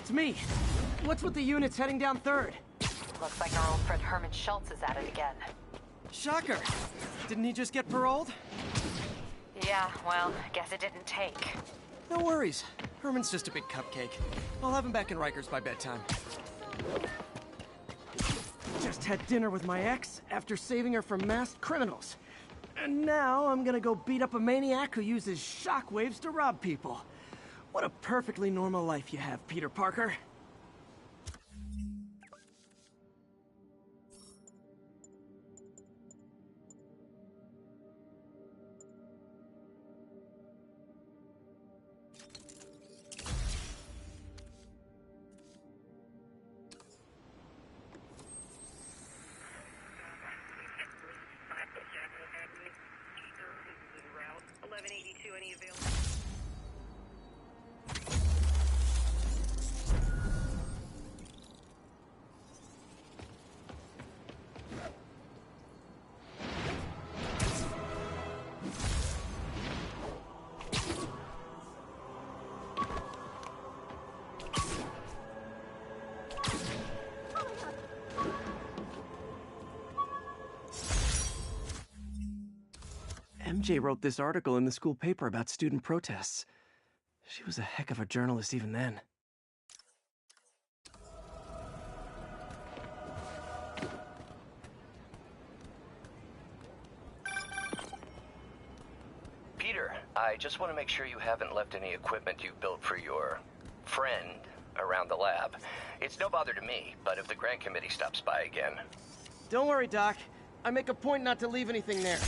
It's me. What's with the units heading down 3rd? Looks like our old friend Herman Schultz is at it again. Shocker. Didn't he just get paroled? Yeah, well, guess it didn't take. No worries. Herman's just a big cupcake. I'll have him back in Rikers by bedtime. Just had dinner with my ex after saving her from masked criminals. And now I'm gonna go beat up a maniac who uses shockwaves to rob people. What a perfectly normal life you have, Peter Parker. MJ wrote this article in the school paper about student protests. She was a heck of a journalist even then. Peter, I just want to make sure you haven't left any equipment you built for your friend around the lab. It's no bother to me, but if the grant committee stops by again... Don't worry, Doc. I make a point not to leave anything there.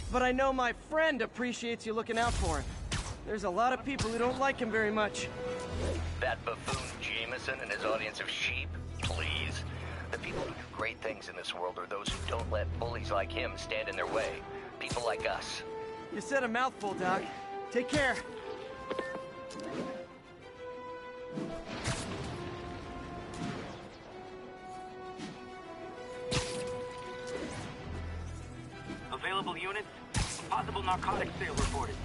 But I know my friend appreciates you looking out for him. There's a lot of people who don't like him very much. That buffoon Jameson and his audience of sheep? Please. The people who do great things in this world are those who don't let bullies like him stand in their way. People like us. You said a mouthful, Doc. Take care. Available units? Possible narcotics sale reported.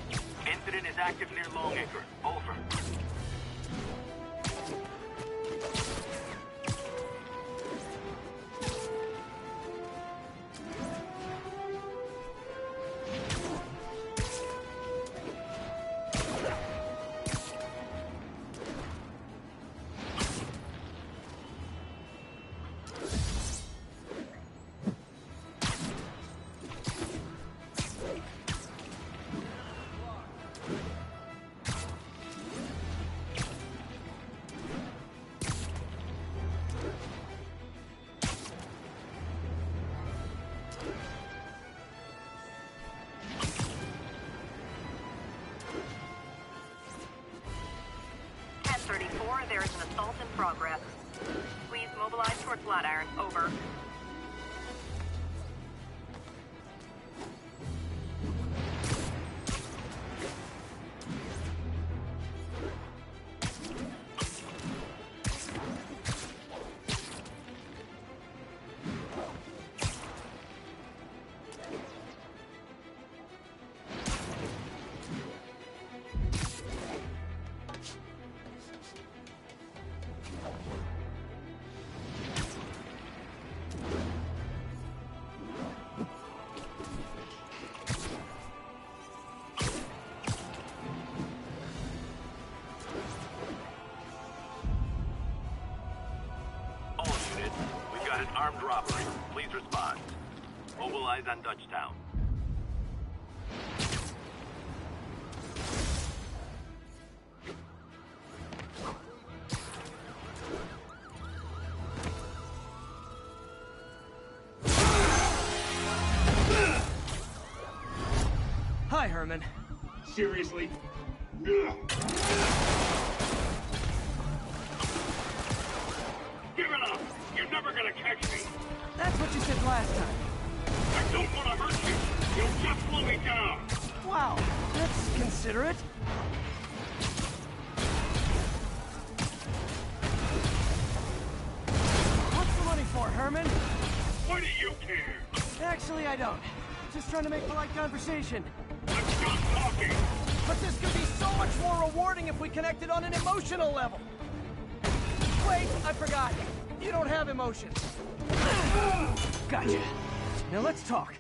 Incident is active near Longacre. Over. There is an assault in progress. Please mobilize towards Flatiron. Over. Armed robbery. Please respond. Mobilize on Dutchtown. Hi, Herman. Seriously? Give it up! You're never gonna catch me! That's what you said last time. I don't want to hurt you! You'll just slow me down! Wow, that's considerate. What's the money for, Herman? Why do you care? Actually, I don't. Just trying to make polite conversation. I'm done talking! But this could be so much more rewarding if we connected on an emotional level. Wait, I forgot. You don't have emotions. Gotcha. Now let's talk.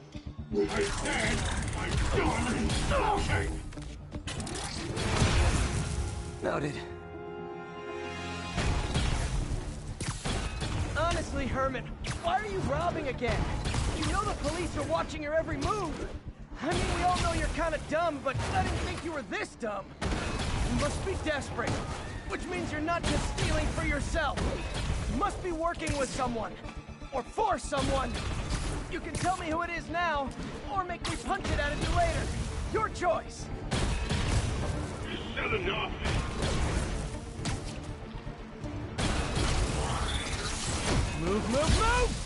I said I'm done talking! Noted. Honestly, Herman, why are you robbing again? You know the police are watching your every move. I mean, we all know you're kind of dumb, but I didn't think you were this dumb. You must be desperate, which means you're not just stealing for yourself. You must be working with someone, or for someone. You can tell me who it is now, or make me punch it out of you later. Your choice. You said enough! Move, move, move!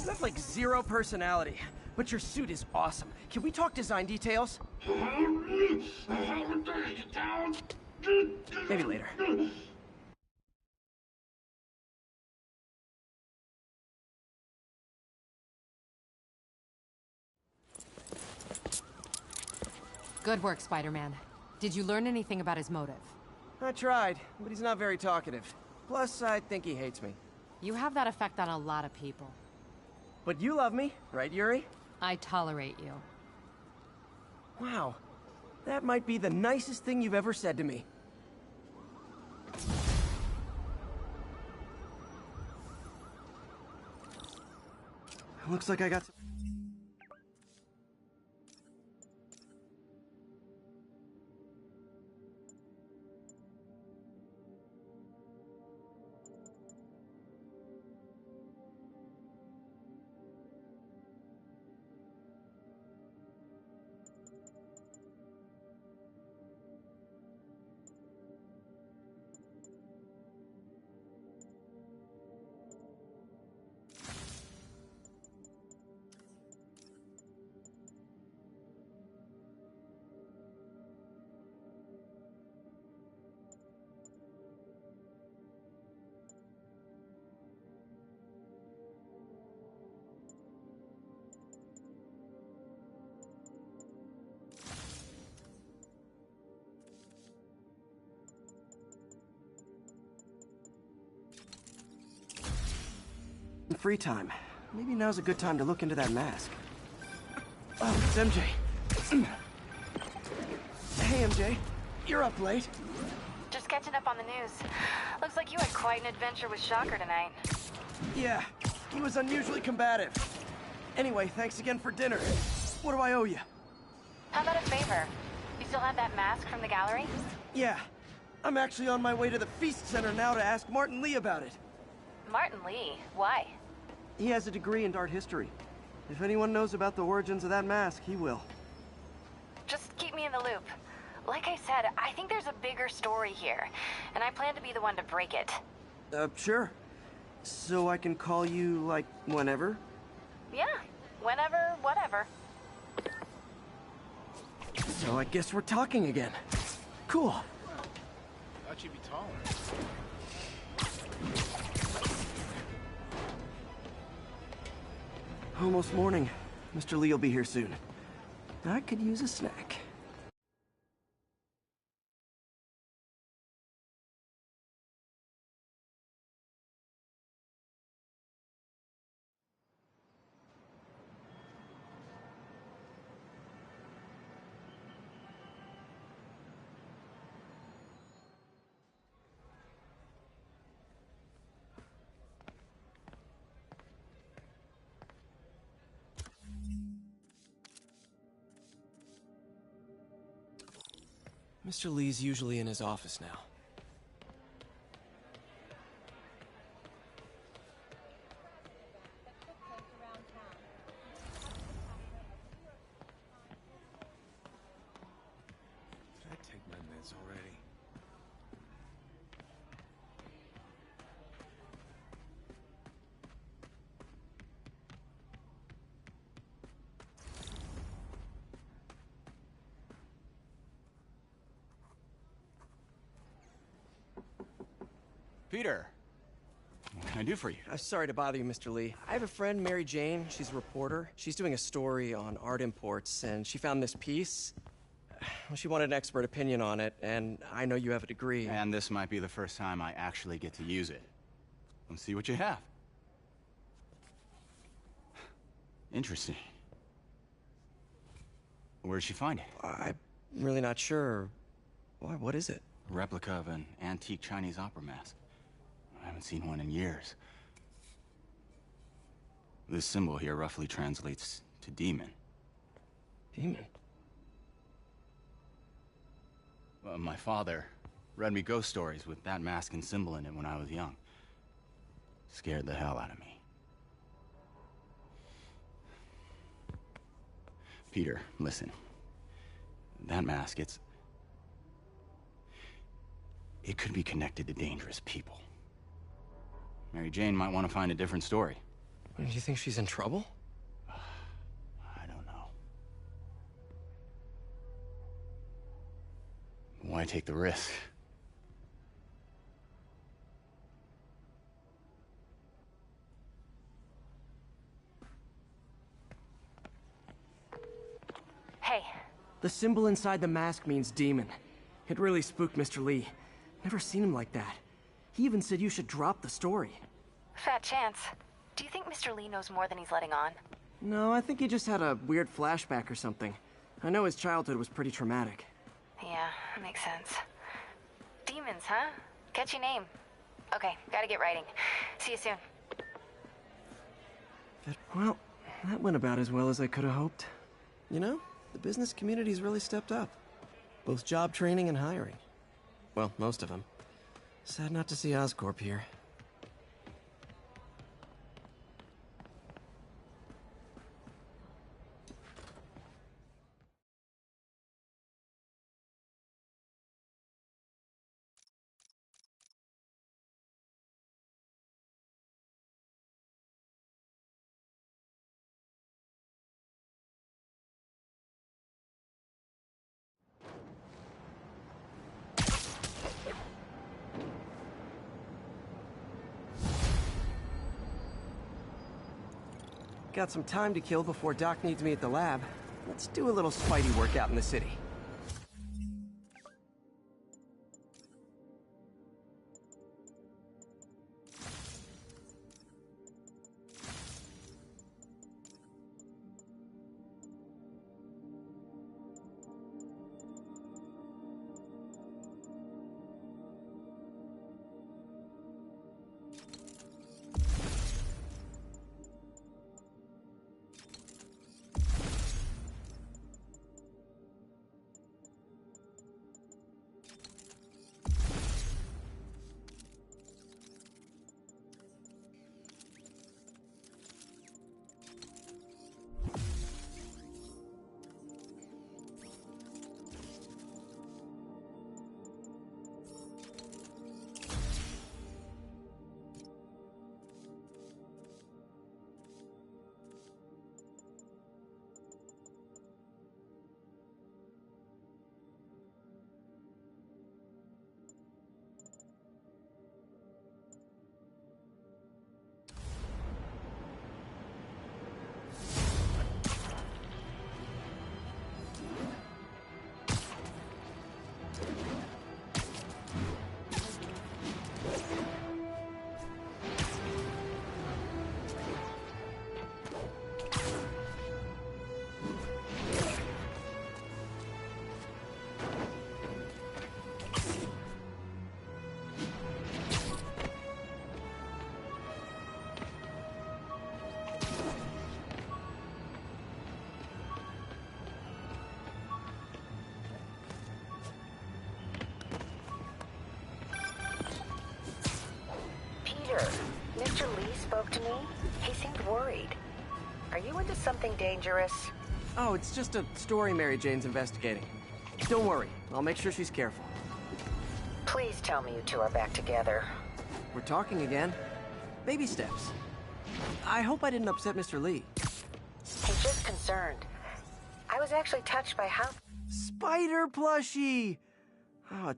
You have like zero personality, but your suit is awesome. Can we talk design details? Maybe later. Good work, Spider-Man. Did you learn anything about his motive? I tried, but he's not very talkative. Plus, I think he hates me. You have that effect on a lot of people. But you love me, right, Yuri? I tolerate you. Wow. That might be the nicest thing you've ever said to me. Looks like I got some... free time. Maybe now's a good time to look into that mask. Oh, it's MJ. Hey, MJ. You're up late. Just catching up on the news. Looks like you had quite an adventure with Shocker tonight. Yeah, he was unusually combative. Anyway, thanks again for dinner. What do I owe you? How about a favor? You still have that mask from the gallery? Yeah, I'm actually on my way to the Feast Center now to ask Martin Lee about it. Martin Lee? Why? He has a degree in art history. If anyone knows about the origins of that mask, he will. Just keep me in the loop. Like I said, I think there's a bigger story here, and I plan to be the one to break it. Sure. So I can call you, like, whenever? Yeah, whenever, whatever. So I guess we're talking again. Cool. Thought you'd be taller. Almost morning. Mr. Lee will be here soon. I could use a snack. Mr. Lee's usually in his office now. this already. Peter, what can I do for you? Sorry to bother you, Mr. Lee. I have a friend, Mary Jane. She's a reporter. She's doing a story on art imports, and she found this piece. Well, she wanted an expert opinion on it, and I know you have a degree. And this might be the first time I actually get to use it. Let's see what you have. Interesting. Where'd she find it? I'm really not sure. Why, what is it? A replica of an antique Chinese opera mask. I haven't seen one in years. This symbol here roughly translates to demon. Demon? My father read me ghost stories with that mask and symbol in it when I was young. Scared the hell out of me. Peter, listen. That mask, it could be connected to dangerous people. Mary Jane might want to find a different story. Do you think she's in trouble? I don't know. Why take the risk? Hey, The symbol inside the mask means demon. It really spooked Mr. Lee. Never seen him like that. He even said you should drop the story. fat chance. Do you think Mr. Lee knows more than he's letting on? No, I think he just had a weird flashback or something. I know his childhood was pretty traumatic. Yeah, makes sense. Demons, huh? Catchy name. Okay, gotta get writing. See you soon. Well, that went about as well as I could have hoped. You know, the business community's really stepped up. Both job training and hiring. Well, most of them. Sad not to see Oscorp here. Got some time to kill before Doc needs me at the lab. Let's do a little Spidey workout in the city. Mr. Lee spoke to me. He seemed worried. Are you into something dangerous? Oh, it's just a story Mary Jane's investigating. Don't worry, I'll make sure she's careful. Please tell me you two are back together. We're talking again. Baby steps. I hope I didn't upset Mr. Lee. He's just concerned. I was actually touched by how... Spider plushie! Oh,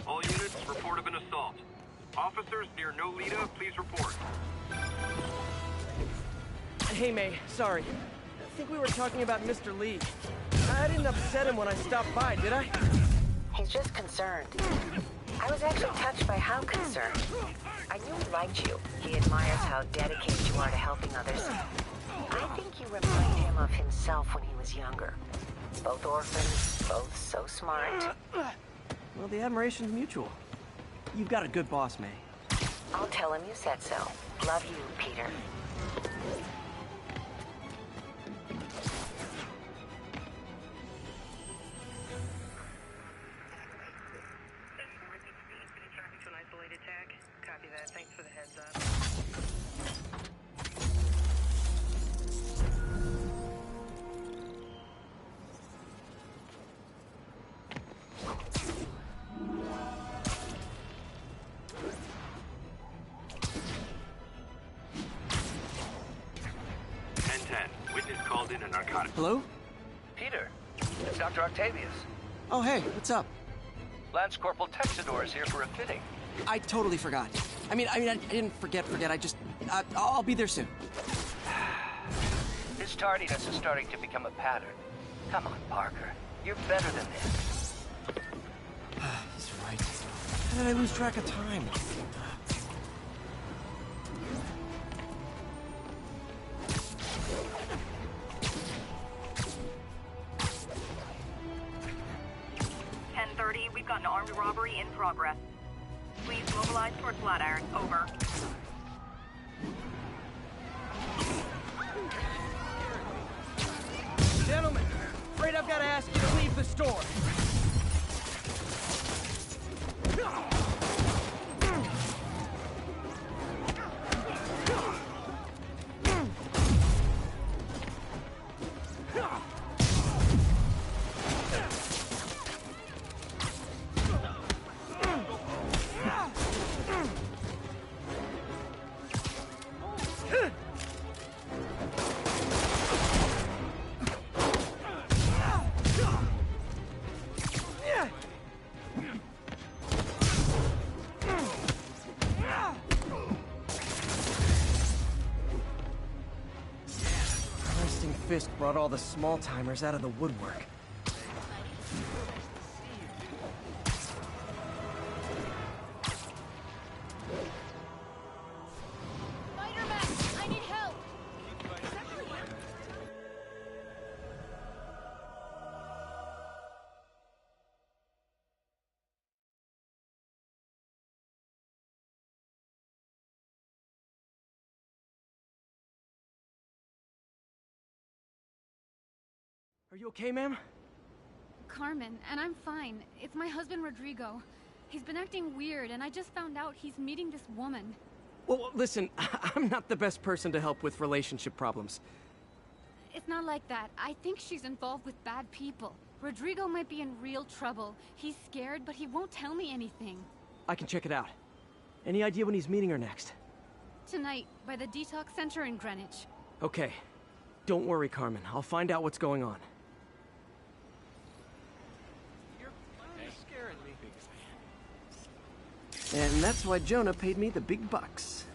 All units, report of an assault. Officers near Nolita, please report. hey, May. Sorry. I think we were talking about Mr. Lee. I didn't upset him when I stopped by, did I? He's just concerned. I was actually touched by how concerned. I knew he liked you. He admires how dedicated you are to helping others. I think you remind him of himself when he was younger. Both orphans, both so smart. Well, the admiration's mutual. You've got a good boss, May. I'll tell him you said so. Love you, Peter. Copy that. Thanks for the heads up. Witness called in a narcotic. Hello? Peter, it's Dr. Octavius. Oh, hey, what's up? Lance Corporal Texador is here for a fitting. I totally forgot. I didn't forget. I just... I'll be there soon. This tardiness is starting to become a pattern. Come on, Parker. You're better than this. He's right. How did I lose track of time? We've got an armed robbery in progress. Please mobilize toward Flatiron. Over. Gentlemen, afraid I've got to ask you to leave the store. Fisk brought all the small-timers out of the woodwork. Spider-Man, I need help! Are you okay, ma'am? Carmen, and I'm fine. It's my husband, Rodrigo. He's been acting weird, and I just found out he's meeting this woman. Well, listen, I'm not the best person to help with relationship problems. It's not like that. I think she's involved with bad people. Rodrigo might be in real trouble. He's scared, but he won't tell me anything. I can check it out. Any idea when he's meeting her next? Tonight, by the detox center in Greenwich. Okay. Don't worry, Carmen. I'll find out what's going on. And that's why Jonah paid me the big bucks.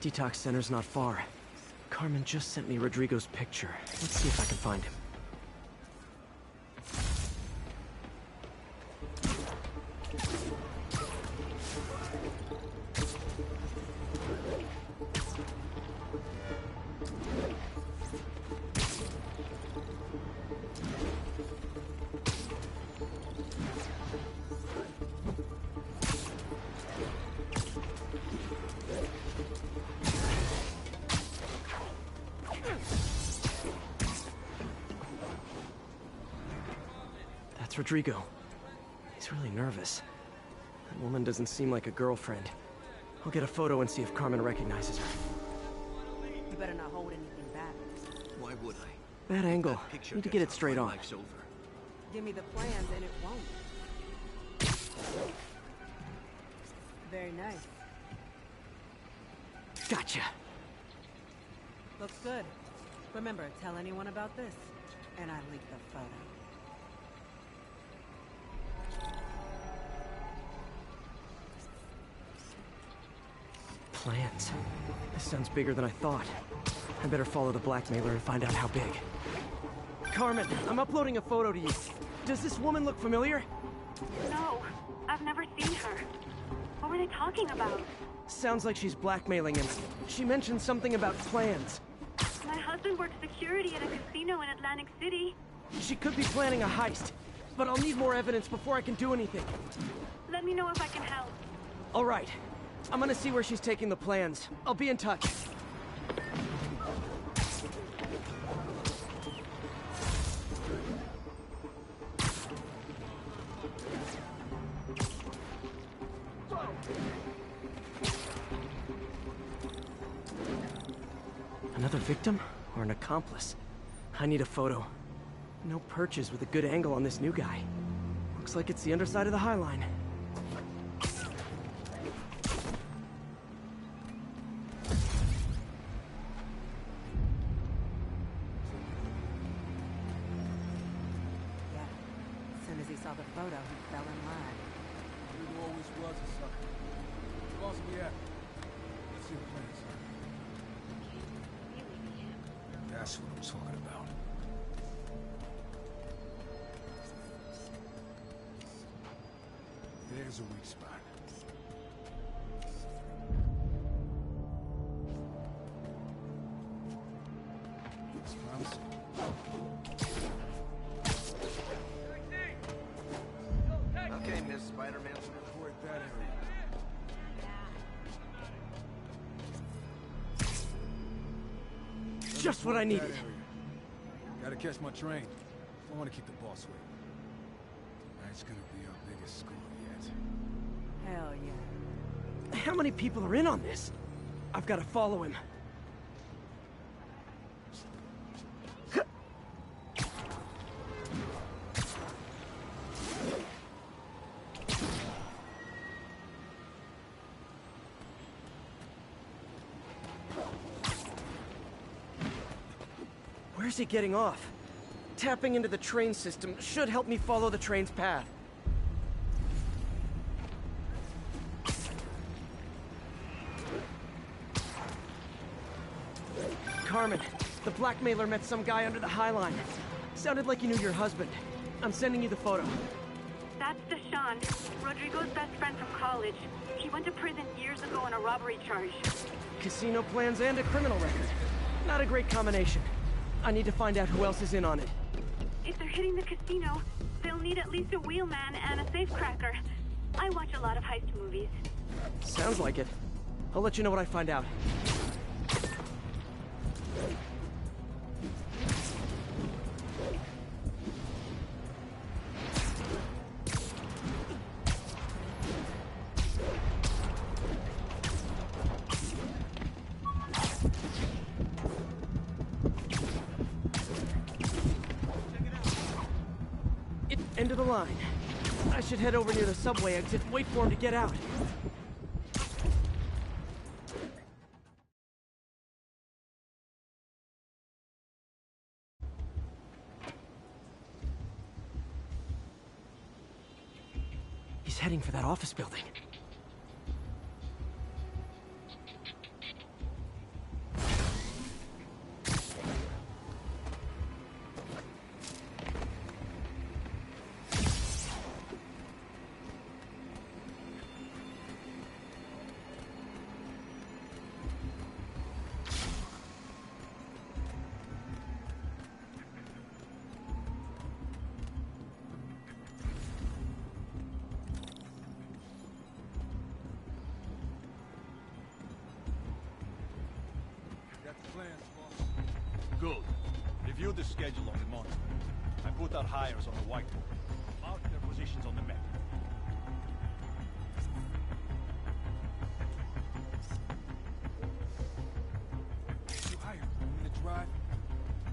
Detox center's not far. Carmen just sent me Rodrigo's picture. Let's see if I can find him. That's Rodrigo. He's really nervous. That woman doesn't seem like a girlfriend. I'll get a photo and see if Carmen recognizes her. You better not hold anything back. Why would I? Bad angle. Need to get it straight on. Over. Give me the plans and it won't. Very nice. Gotcha. Looks good. Remember, tell anyone about this, and I leak the photo. Plans. This sounds bigger than I thought. I better follow the blackmailer and find out how big. Carmen, I'm uploading a photo to you. Does this woman look familiar? No, I've never seen her. What were they talking about? Sounds like she's blackmailing him. She mentioned something about plans. My husband works security at a casino in Atlantic City. She could be planning a heist, but I'll need more evidence before I can do anything. Let me know if I can help. All right. I'm gonna see where she's taking the plans. I'll be in touch. Another victim or an accomplice? I need a photo. No perches with a good angle on this new guy. Looks like it's the underside of the High Line. Yeah. As soon as he saw the photo, he fell in line. You always was a sucker. How long's we at? Let's see the plans. That's what I'm talking about. There's a weak spot. That's promising. Okay, Miss Spider-Man. Avoid that area. Just what I needed. Gotta catch my train. I want to keep the boss waiting. Tonight's gonna be our biggest score yet. Hell yeah. How many people are in on this? I've got to follow him. Where's he getting off? Tapping into the train system should help me follow the train's path. Carmen, the blackmailer met some guy under the High Line. Sounded like you knew your husband. I'm sending you the photo. That's Deshaun, Rodrigo's best friend from college. He went to prison years ago on a robbery charge. Casino plans and a criminal record. Not a great combination. I need to find out who else is in on it. If they're hitting the casino, they'll need at least a wheelman and a safecracker. I watch a lot of heist movies. Sounds like it. I'll let you know what I find out. End of the line. I should head over near the subway exit, wait for him to get out. He's heading for that office building. Good. Review the schedule on the monitor. I put our hires on the whiteboard. positions on the map. You hired me to drive?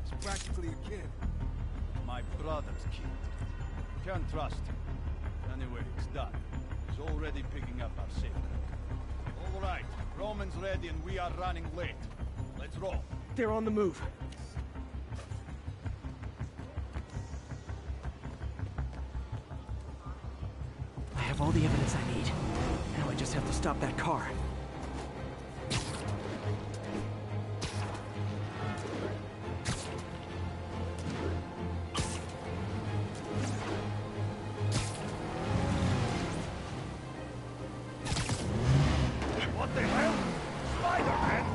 He's practically a kid. My brother's kid. Can't trust him. Anyway, it's done. He's already picking up our signal. All right, Roman's ready and we are running late. Let's roll. They're on the move. I have all the evidence I need. Now I just have to stop that car. What the hell? Spider-Man!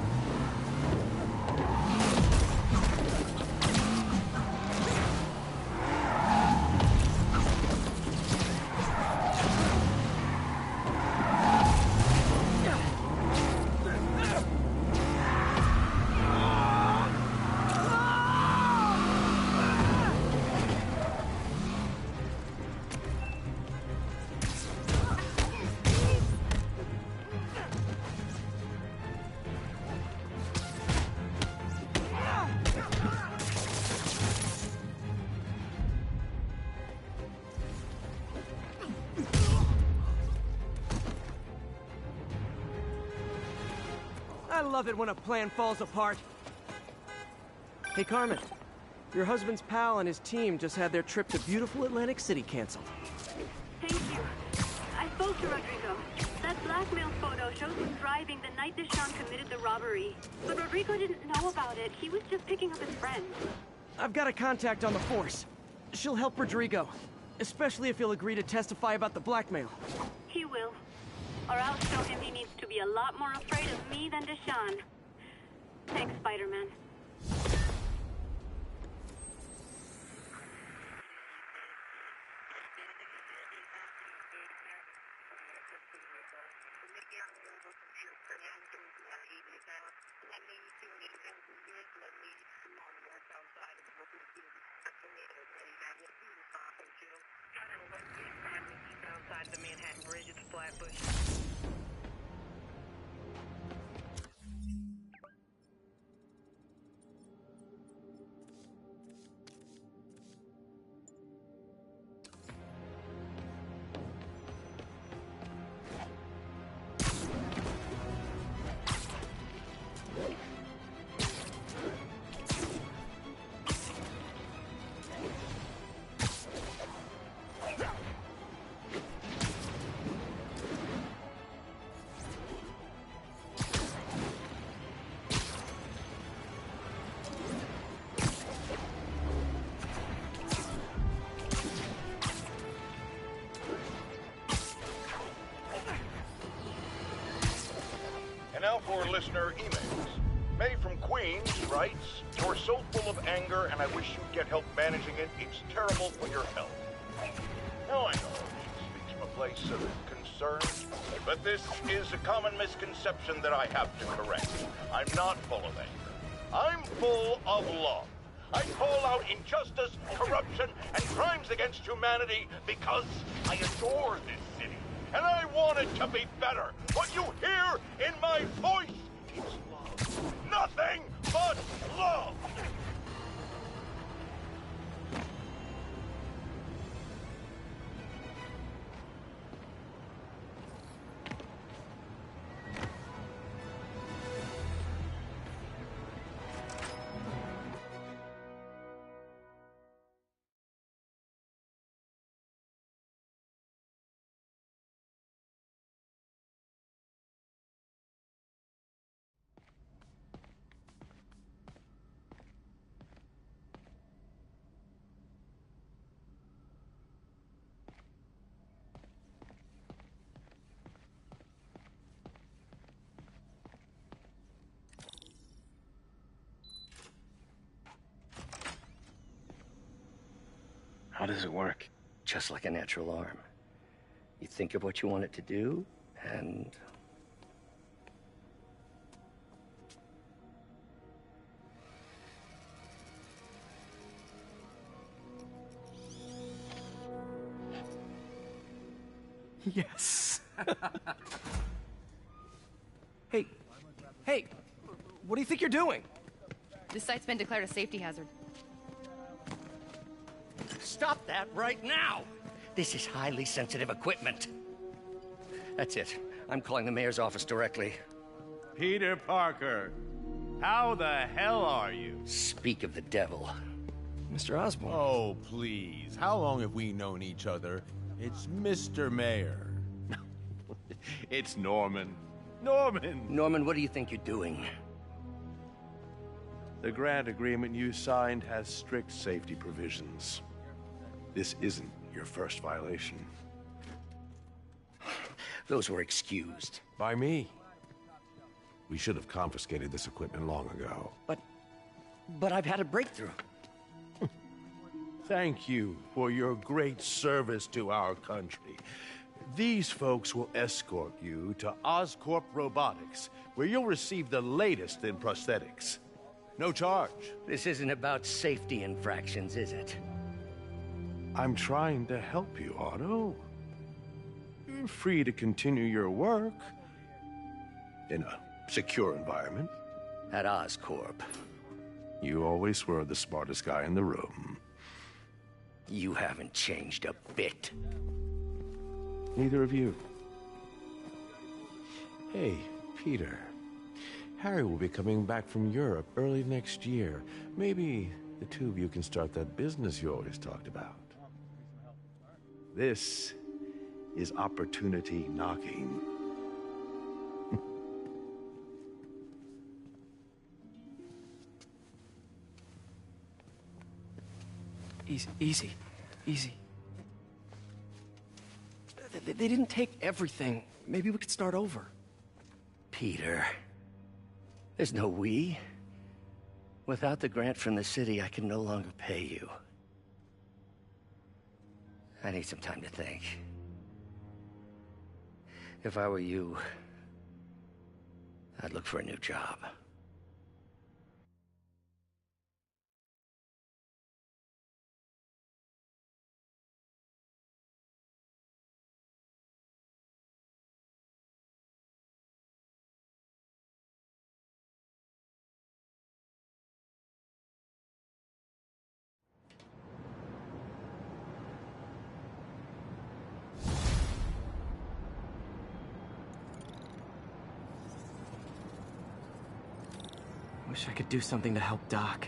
I love it when a plan falls apart. Hey, Carmen. Your husband's pal and his team just had their trip to beautiful Atlantic City canceled. Thank you. I spoke to Rodrigo. That blackmail photo shows him driving the night Deshawn committed the robbery. But Rodrigo didn't know about it. He was just picking up his friend. I've got a contact on the force. She'll help Rodrigo, especially if he'll agree to testify about the blackmail. He will. Or I'll show him he needs to be a lot more afraid of me than Deshawn. Thanks, Spider-Man. Outside the Manhattan Bridge at the Flatbush. Now for listener emails. May from Queens writes, "You're so full of anger and I wish you'd get help managing it. It's terrible for your health." Now I know she speaks from a place of concern, but this is a common misconception that I have to correct. I'm not full of anger. I'm full of love. I call out injustice, corruption, and crimes against humanity because I adore this city. And I want it to be better. What you hear in my voice is love. Nothing but love. How does it work? Just like a natural arm. You think of what you want it to do, and... Yes. Hey, hey, what do you think you're doing? This site's been declared a safety hazard. Stop that right now! This is highly sensitive equipment. That's it. I'm calling the mayor's office directly. Peter Parker, how the hell are you? Speak of the devil. Mr. Osborn. Oh, please. How long have we known each other? It's Mr. Mayor. It's Norman. Norman! Norman, what do you think you're doing? The grant agreement you signed has strict safety provisions. This isn't your first violation. Those were excused. By me. We should have confiscated this equipment long ago. But I've had a breakthrough. Thank you for your great service to our country. These folks will escort you to Oscorp Robotics, where you'll receive the latest in prosthetics. No charge. This isn't about safety infractions, is it? I'm trying to help you, Otto. You're free to continue your work in a secure environment. At Oscorp. You always were the smartest guy in the room. You haven't changed a bit. Neither of you. Hey, Peter. Harry will be coming back from Europe early next year. Maybe the two of you can start that business you always talked about. This is opportunity knocking. Easy. They didn't take everything. Maybe we could start over. Peter, there's no we. Without the grant from the city, I can no longer pay you. I need some time to think. If I were you, I'd look for a new job. Wish I could do something to help Doc.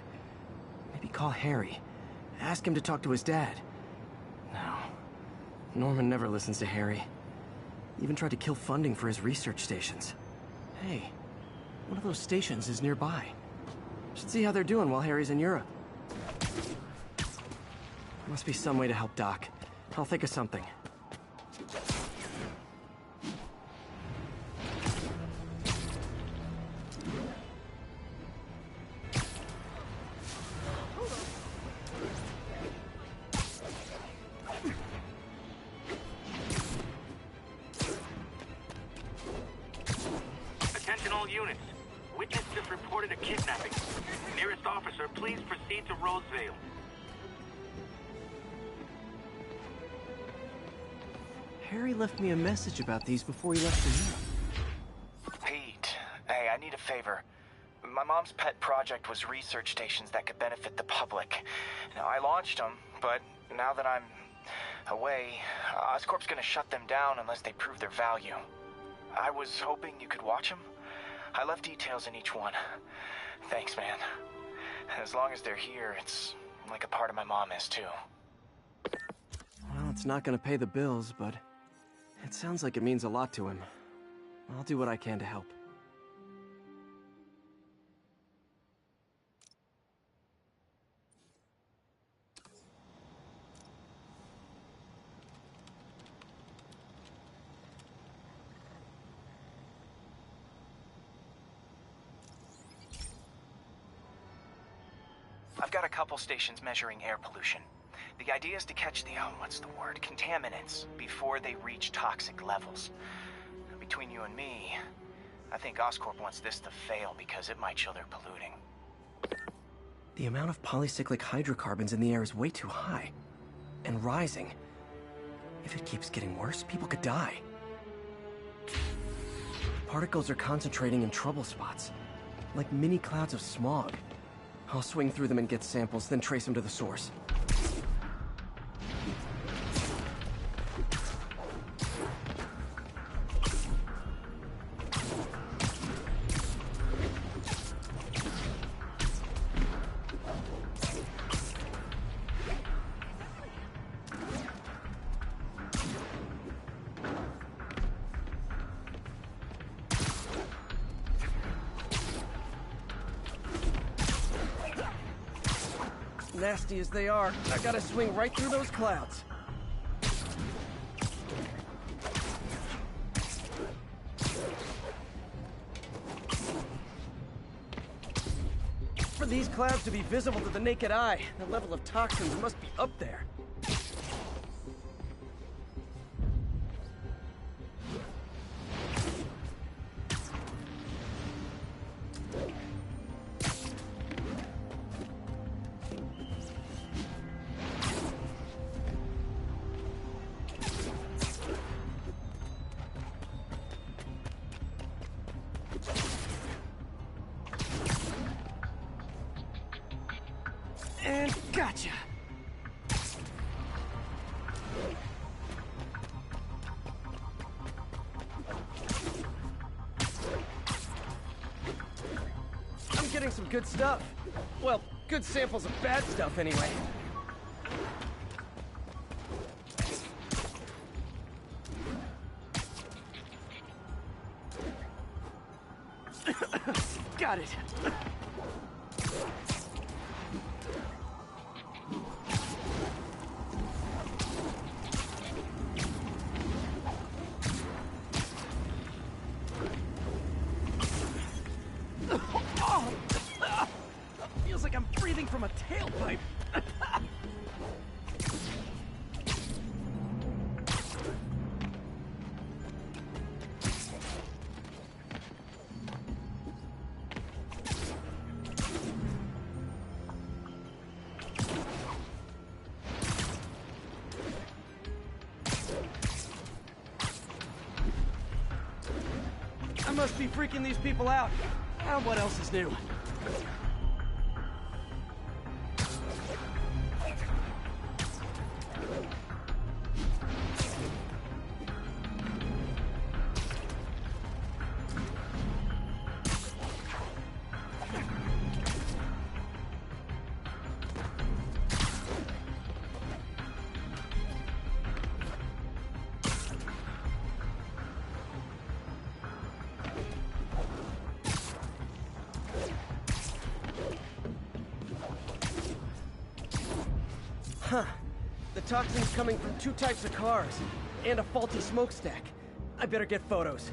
Maybe call Harry. Ask him to talk to his dad. No. Norman never listens to Harry. Even tried to kill funding for his research stations. Hey, one of those stations is nearby. Should see how they're doing while Harry's in Europe. Must be some way to help Doc. I'll think of something. Attention all units. Witness just reported a kidnapping. Nearest officer, please proceed to Roseville. Harry left me a message about these before he left for Europe. Pete, hey, I need a favor. My mom's pet project was research stations that could benefit the public. Now, I launched them, but now that I'm away, Oscorp's gonna shut them down unless they prove their value. I was hoping you could watch them. I left details in each one. Thanks, man. As long as they're here, it's like a part of my mom is, too. Well, it's not gonna pay the bills, but it sounds like it means a lot to him. I'll do what I can to help. I've got a couple stations measuring air pollution. The idea is to catch the, contaminants before they reach toxic levels. Between you and me, I think Oscorp wants this to fail because it might show they're polluting. The amount of polycyclic hydrocarbons in the air is way too high. And rising. If it keeps getting worse, people could die. Particles are concentrating in trouble spots, like mini clouds of smog. I'll swing through them and get samples, then trace them to the source. Nasty as they are, I gotta swing right through those clouds. For these clouds to be visible to the naked eye, the level of toxins must be up there. And gotcha! I'm getting some good stuff. Well, good samples of bad stuff anyway. Got it. Feels like I'm breathing from a tailpipe. I must be freaking these people out. Now what else is new? Huh. The toxin's coming from 2 types of cars, and a faulty smokestack. I better get photos.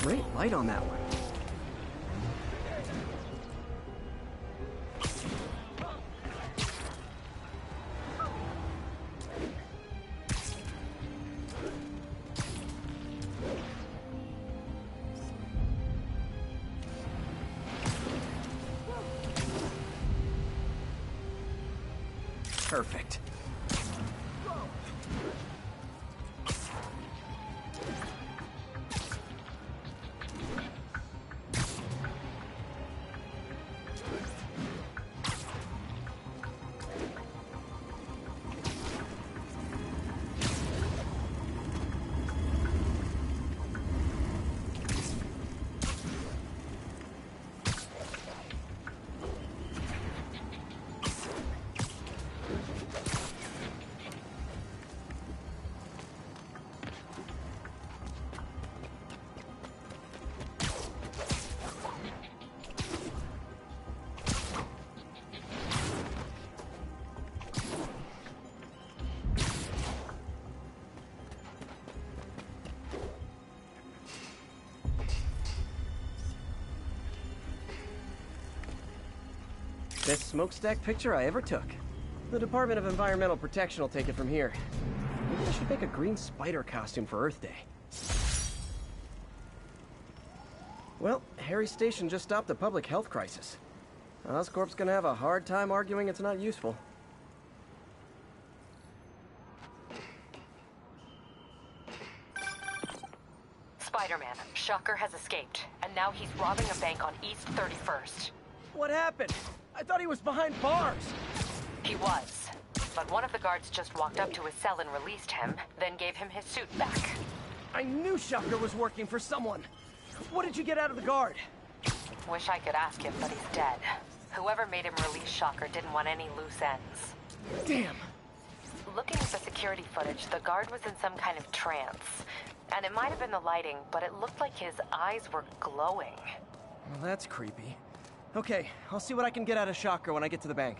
Great light on that one. Perfect. best smokestack picture I ever took. The Department of Environmental Protection will take it from here. Maybe I should make a green spider costume for Earth Day. Well, Harry Station just stopped a public health crisis. Oscorp's gonna have a hard time arguing it's not useful. Spider-Man, Shocker has escaped, and now he's robbing a bank on East 31st. What happened? I thought he was behind bars. He was, but one of the guards just walked up to his cell and released him, then gave him his suit back. I knew Shocker was working for someone. What did you get out of the guard? Wish I could ask him, but he's dead. Whoever made him release Shocker didn't want any loose ends. Damn. Looking at the security footage, the guard was in some kind of trance. And it might have been the lighting, but it looked like his eyes were glowing. Well, that's creepy. Okay, I'll see what I can get out of Shocker when I get to the bank.